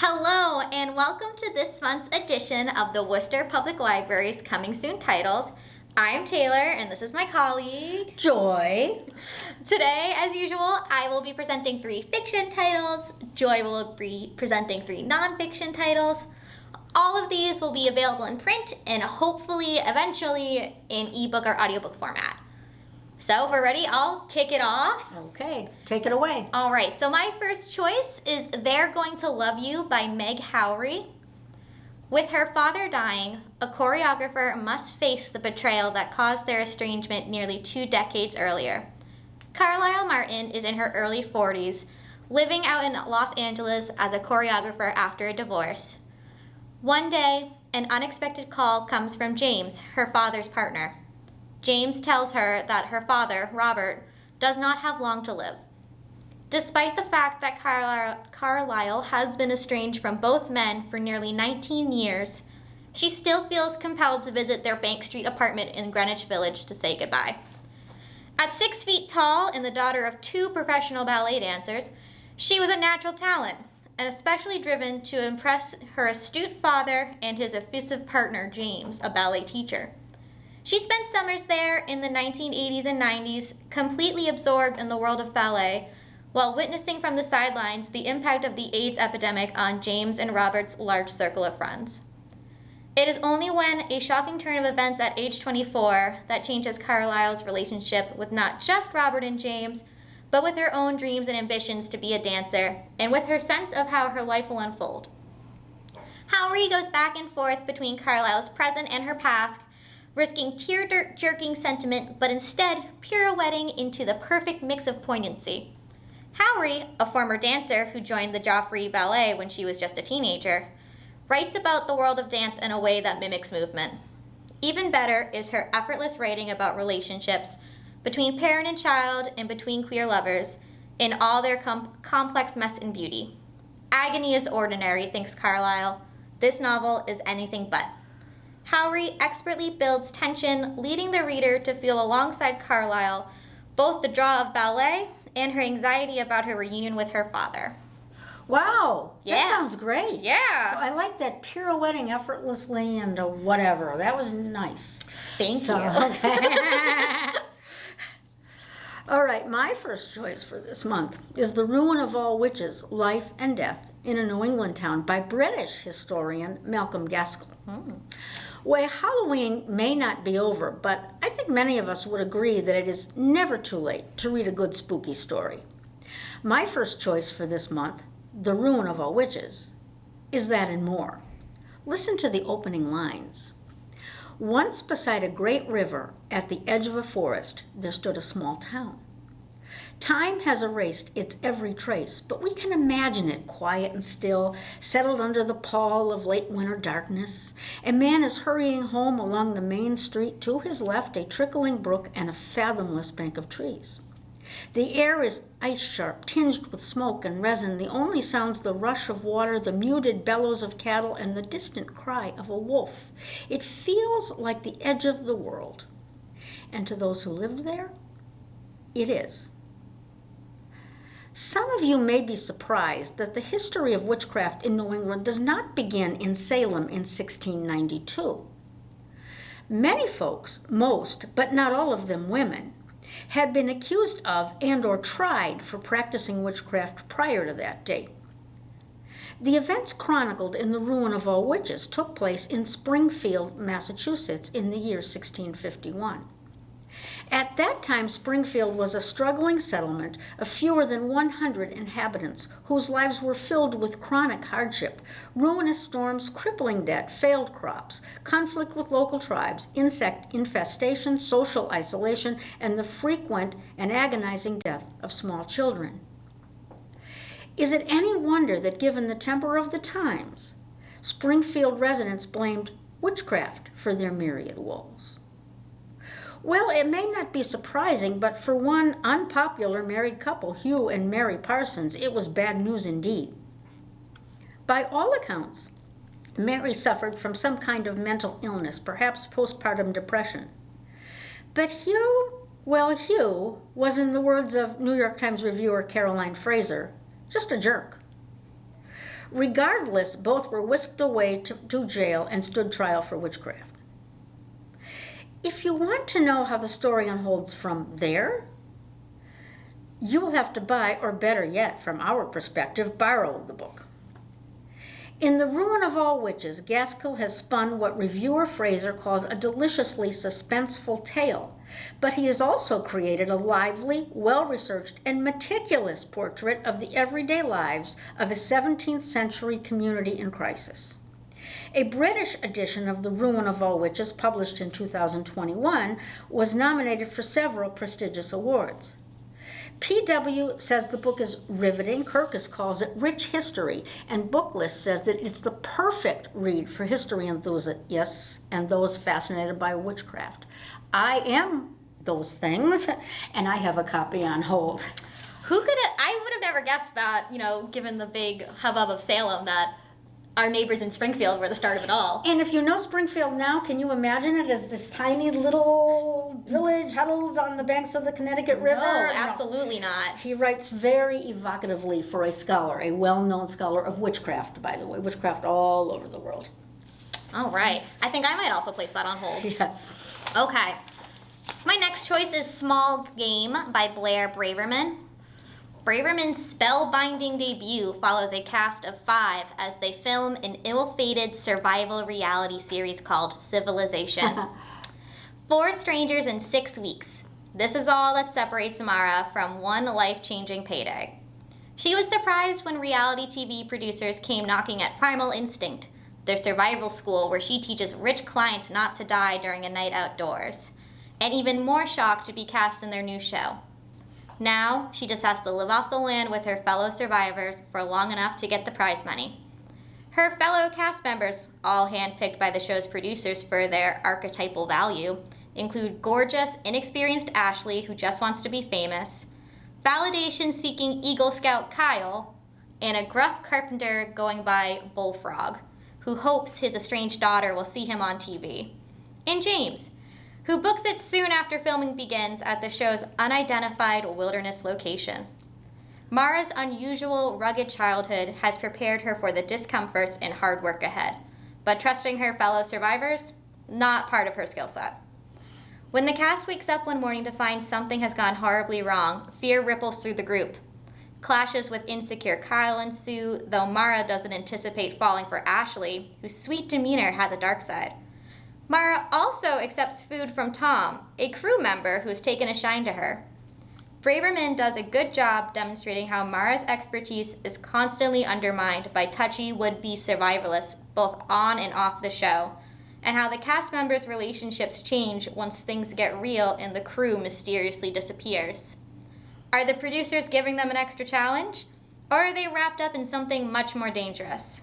Hello, and welcome to this month's edition of the Worcester Public Library's Coming Soon titles. I'm Taylor, and this is my colleague, Joy. Today, as usual, I will be presenting 3 fiction titles. Joy will be presenting 3 nonfiction titles. All of these will be available in print and hopefully, eventually, in ebook or audiobook format. So if we're ready, I'll kick it off. Okay, take it away. All right, so my first choice is They're Going to Love You by Meg Howry. With her father dying, a choreographer must face the betrayal that caused their estrangement nearly 2 decades earlier. Carlisle Martin is in her early 40s, living out in Los Angeles as a choreographer after a divorce. One day, an unexpected call comes from James, her father's partner. James tells her that her father, Robert, does not have long to live. Despite the fact that Carlisle has been estranged from both men for nearly 19 years, she still feels compelled to visit their Bank Street apartment in Greenwich Village to say goodbye. At 6 feet tall and the daughter of 2 professional ballet dancers, she was a natural talent, and especially driven to impress her astute father and his effusive partner, James, a ballet teacher. She spent summers there in the 1980s and 90s, completely absorbed in the world of ballet, while witnessing from the sidelines the impact of the AIDS epidemic on James and Robert's large circle of friends. It is only when a shocking turn of events at age 24 that changes Carlisle's relationship with not just Robert and James, but with her own dreams and ambitions to be a dancer, and with her sense of how her life will unfold. Howry goes back and forth between Carlisle's present and her past, risking tear-jerking sentiment, but instead pirouetting into the perfect mix of poignancy. Howry, a former dancer who joined the Joffrey Ballet when she was just a teenager, writes about the world of dance in a way that mimics movement. Even better is her effortless writing about relationships between parent and child and between queer lovers in all their complex mess and beauty. Agony is ordinary, thinks Carlisle. This novel is anything but. Howry expertly builds tension, leading the reader to feel alongside Carlisle both the draw of ballet and her anxiety about her reunion with her father. Wow, Yeah. that sounds great. Yeah. So I like that pirouetting effortlessly and whatever. That was nice. Thank you. Okay. All right, my first choice for this month is The Ruin of All Witches, Life and Death in a New England Town by British historian Malcolm Gaskell. Well, Halloween may not be over, but I think many of us would agree that it is never too late to read a good spooky story. My first choice for this month, The Ruin of All Witches, is that and more. Listen to the opening lines. Once beside a great river at the edge of a forest, there stood a small town. Time has erased its every trace, but we can imagine it quiet and still, settled under the pall of late winter darkness. A man is hurrying home along the main street. To his left, a trickling brook and a fathomless bank of trees. The air is ice-sharp, tinged with smoke and resin. The only sounds the rush of water, the muted bellows of cattle, and the distant cry of a wolf. It feels like the edge of the world. And to those who lived there, it is. Some of you may be surprised that the history of witchcraft in New England does not begin in Salem in 1692. Many folks, most, but not all of them women, had been accused of and or tried for practicing witchcraft prior to that date. The events chronicled in The Ruin of All Witches took place in Springfield, Massachusetts in the year 1651. At that time, Springfield was a struggling settlement of fewer than 100 inhabitants whose lives were filled with chronic hardship, ruinous storms, crippling debt, failed crops, conflict with local tribes, insect infestation, social isolation, and the frequent and agonizing death of small children. Is it any wonder that, given the temper of the times, Springfield residents blamed witchcraft for their myriad woes? Well, it may not be surprising, but for one unpopular married couple, Hugh and Mary Parsons, it was bad news indeed. By all accounts, Mary suffered from some kind of mental illness, perhaps postpartum depression. But Hugh was, in the words of New York Times reviewer Caroline Fraser, just a jerk. Regardless, both were whisked away to jail and stood trial for witchcraft. If you want to know how the story unfolds from there, you will have to buy, or better yet, from our perspective, borrow the book. In The Ruin of All Witches, Gaskell has spun what reviewer Fraser calls a deliciously suspenseful tale, but he has also created a lively, well-researched, and meticulous portrait of the everyday lives of a 17th century community in crisis. A British edition of The Ruin of All Witches, published in 2021, was nominated for several prestigious awards. PW says the book is riveting, Kirkus calls it rich history, and Booklist says that it's the perfect read for history enthusiasts and those fascinated by witchcraft. I am those things, and I have a copy on hold. I would have never guessed that, given the big hubbub of Salem, that our neighbors in Springfield were the start of it all. And if you know Springfield now, can you imagine it as this tiny little village huddled on the banks of the Connecticut River? No, absolutely not. He writes very evocatively for a scholar, a well-known scholar of witchcraft, by the way. Witchcraft all over the world. All right. I think I might also place that on hold. Yeah. Okay. My next choice is Small Game by Blair Braverman. Braverman's spellbinding debut follows a cast of 5 as they film an ill-fated survival reality series called Civilization. 4 strangers in 6 weeks. This is all that separates Mara from one life-changing payday. She was surprised when reality TV producers came knocking at Primal Instinct, their survival school where she teaches rich clients not to die during a night outdoors, and even more shocked to be cast in their new show. Now, she just has to live off the land with her fellow survivors for long enough to get the prize money. Her fellow cast members, all handpicked by the show's producers for their archetypal value, include gorgeous, inexperienced Ashley, who just wants to be famous, validation-seeking Eagle Scout Kyle, and a gruff carpenter going by Bullfrog, who hopes his estranged daughter will see him on TV, and James, who books it soon after filming begins at the show's unidentified wilderness location. Mara's unusual, rugged childhood has prepared her for the discomforts and hard work ahead, but trusting her fellow survivors, not part of her skill set. When the cast wakes up one morning to find something has gone horribly wrong, fear ripples through the group. Clashes with insecure Kyle ensue, though Mara doesn't anticipate falling for Ashley, whose sweet demeanor has a dark side. Mara also accepts food from Tom, a crew member who has taken a shine to her. Braverman does a good job demonstrating how Mara's expertise is constantly undermined by touchy would-be survivalists both on and off the show, and how the cast members' relationships change once things get real and the crew mysteriously disappears. Are the producers giving them an extra challenge? Or are they wrapped up in something much more dangerous?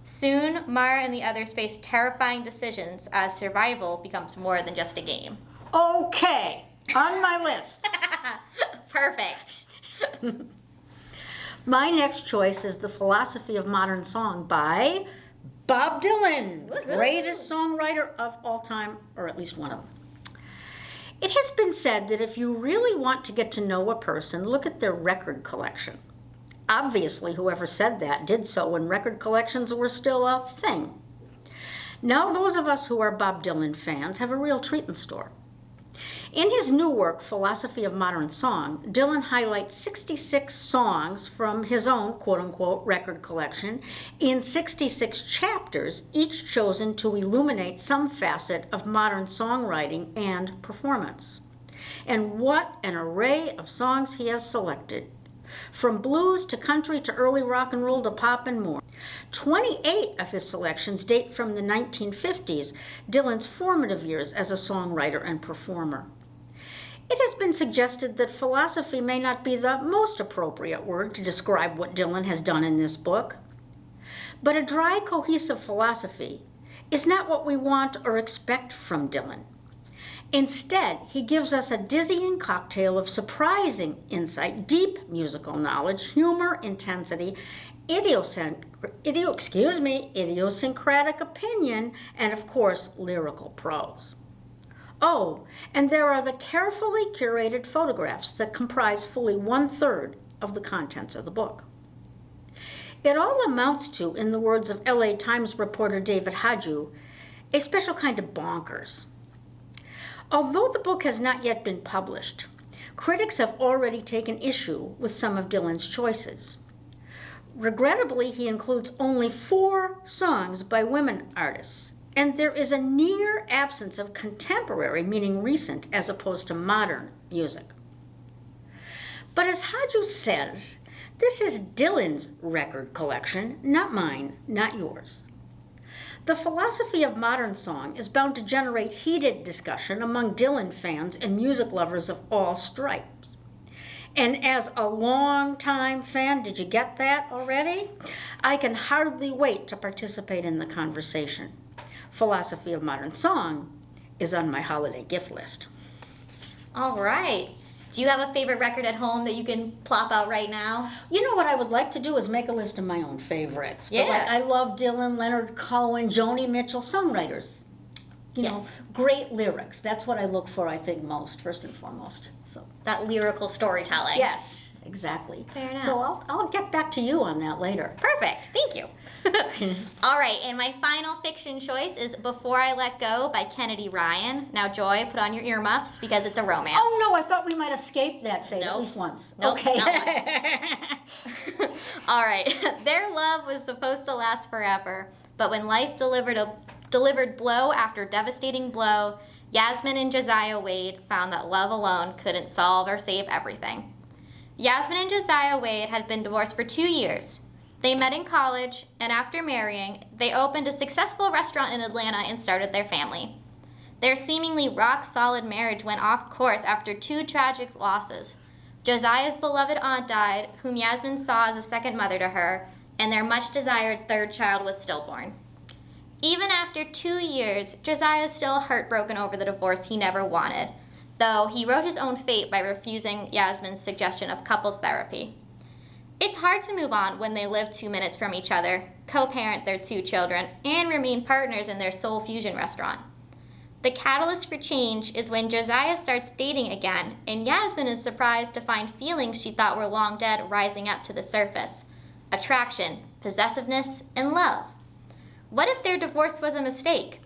Soon, Mara and the others face terrifying decisions as survival becomes more than just a game. Okay, on my list. Perfect. My next choice is The Philosophy of Modern Song by Bob Dylan, Woo-hoo. Greatest songwriter of all time, or at least one of them. It has been said that if you really want to get to know a person, look at their record collection. Obviously, whoever said that did so when record collections were still a thing. Now, those of us who are Bob Dylan fans have a real treat in store. In his new work, Philosophy of Modern Song, Dylan highlights 66 songs from his own quote-unquote record collection in 66 chapters, each chosen to illuminate some facet of modern songwriting and performance. And what an array of songs he has selected. From blues to country to early rock and roll to pop and more. 28 of his selections date from the 1950s, Dylan's formative years as a songwriter and performer. It has been suggested that philosophy may not be the most appropriate word to describe what Dylan has done in this book. But a dry, cohesive philosophy is not what we want or expect from Dylan. Instead, he gives us a dizzying cocktail of surprising insight, deep musical knowledge, humor, intensity, idiosyncratic opinion, and of course, lyrical prose. Oh, and there are the carefully curated photographs that comprise fully 1/3 of the contents of the book. It all amounts to, in the words of LA Times reporter David Hadju, a special kind of bonkers. Although the book has not yet been published, critics have already taken issue with some of Dylan's choices. Regrettably, he includes only 4 songs by women artists, and there is a near absence of contemporary, meaning recent, as opposed to modern music. But as Hadju says, this is Dylan's record collection, not mine, not yours. The philosophy of modern song is bound to generate heated discussion among Dylan fans and music lovers of all stripes. And as a long-time fan, did you get that already? I can hardly wait to participate in the conversation. Philosophy of Modern Song is on my holiday gift list. All right. Do you have a favorite record at home that you can plop out right now? You know what I would like to do is make a list of my own favorites. Yeah. But like, I love Dylan, Leonard Cohen, Joni Mitchell, songwriters. You know, great lyrics. That's what I look for, I think, most, first and foremost. So that lyrical storytelling. Yes, exactly. Fair enough. So I'll get back to you on that later. Perfect. Thank you. All right, and my final fiction choice is Before I Let Go by Kennedy Ryan. Now, Joy, put on your earmuffs because it's a romance. Oh, no, I thought we might escape that fate at least once. Nope, okay. not once. All right. Their love was supposed to last forever, but when life delivered blow after devastating blow, Yasmin and Josiah Wade found that love alone couldn't solve or save everything. Yasmin and Josiah Wade had been divorced for 2 years. They met in college, and after marrying, they opened a successful restaurant in Atlanta and started their family. Their seemingly rock-solid marriage went off course after 2 tragic losses. Josiah's beloved aunt died, whom Yasmin saw as a second mother to her, and their much-desired 3rd child was stillborn. Even after 2 years, Josiah is still heartbroken over the divorce he never wanted, though he wrote his own fate by refusing Yasmin's suggestion of couples therapy. It's hard to move on when they live 2 minutes from each other, co-parent their 2 children, and remain partners in their soul fusion restaurant. The catalyst for change is when Josiah starts dating again, and Yasmin is surprised to find feelings she thought were long dead rising up to the surface: attraction, possessiveness, and love. What if their divorce was a mistake?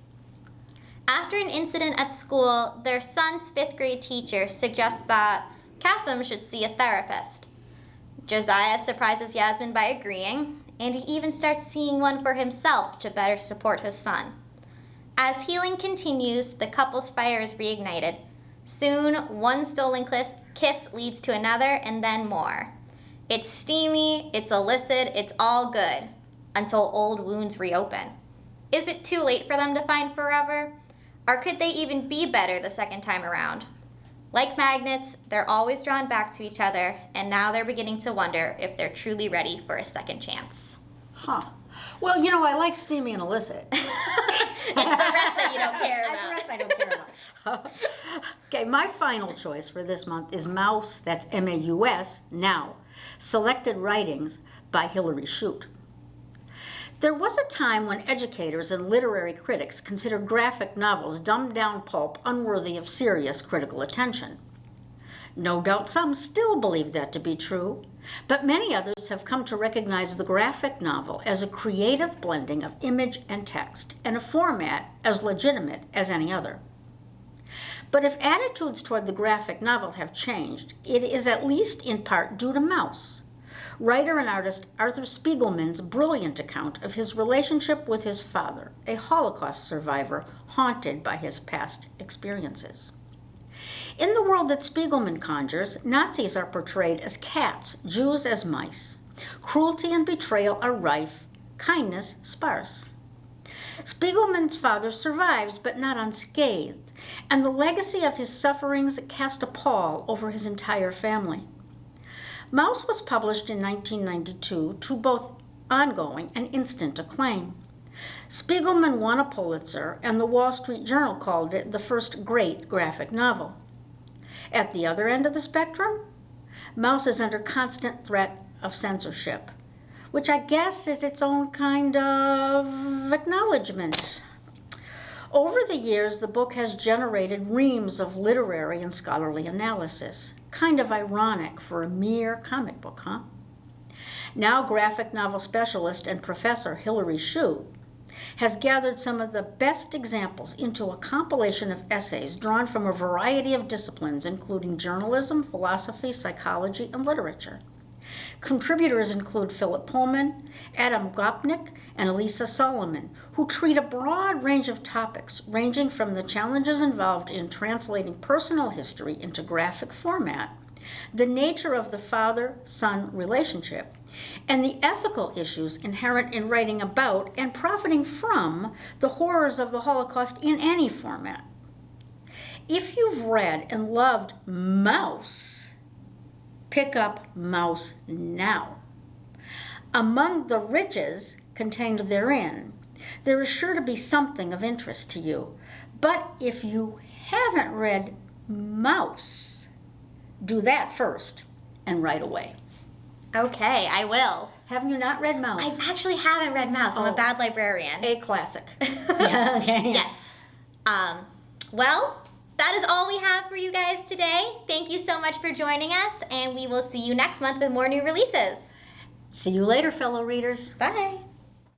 After an incident at school, their son's 5th grade teacher suggests that Kasim should see a therapist. Josiah surprises Yasmin by agreeing, and he even starts seeing one for himself to better support his son. As healing continues, the couple's fire is reignited. Soon, one stolen kiss leads to another, and then more. It's steamy, it's illicit, it's all good, until old wounds reopen. Is it too late for them to find forever? Or could they even be better the second time around? Like magnets, they're always drawn back to each other, and now they're beginning to wonder if they're truly ready for a second chance. Huh. Well, you know, I like steamy and illicit. It's the rest that you don't care about. That's the rest I don't care about. Okay, my final choice for this month is Mouse, that's M-A-U-S, Now, Selected Writings by Hilary Shute. There was a time when educators and literary critics considered graphic novels dumbed-down pulp unworthy of serious critical attention. No doubt some still believe that to be true, but many others have come to recognize the graphic novel as a creative blending of image and text, and a format as legitimate as any other. But if attitudes toward the graphic novel have changed, it is at least in part due to Mouse, writer and artist Arthur Spiegelman's brilliant account of his relationship with his father, a Holocaust survivor haunted by his past experiences. In the world that Spiegelman conjures, Nazis are portrayed as cats, Jews as mice. Cruelty and betrayal are rife, kindness sparse. Spiegelman's father survives, but not unscathed, and the legacy of his sufferings cast a pall over his entire family. Mouse was published in 1992 to both ongoing and instant acclaim. Spiegelman won a Pulitzer, and the Wall Street Journal called it the first great graphic novel. At the other end of the spectrum, Mouse is under constant threat of censorship, which I guess is its own kind of acknowledgement. Over the years, the book has generated reams of literary and scholarly analysis. Kind of ironic for a mere comic book, huh? Now graphic novel specialist and professor Hilary Shue has gathered some of the best examples into a compilation of essays drawn from a variety of disciplines, including journalism, philosophy, psychology, and literature. Contributors include Philip Pullman, Adam Gopnik, and Elisa Solomon, who treat a broad range of topics, ranging from the challenges involved in translating personal history into graphic format, the nature of the father-son relationship, and the ethical issues inherent in writing about and profiting from the horrors of the Holocaust in any format. If you've read and loved Maus, pick up Maus now. Among the riches contained therein, there is sure to be something of interest to you. But if you haven't read Maus, do that first and right away. Okay, I will. Have you not read Maus? I actually haven't read Maus. I'm a bad librarian. A classic. Yeah, okay. Yes. Well, that is all we have for you guys today. Thank you so much for joining us, and we will see you next month with more new releases. See you later, fellow readers. Bye.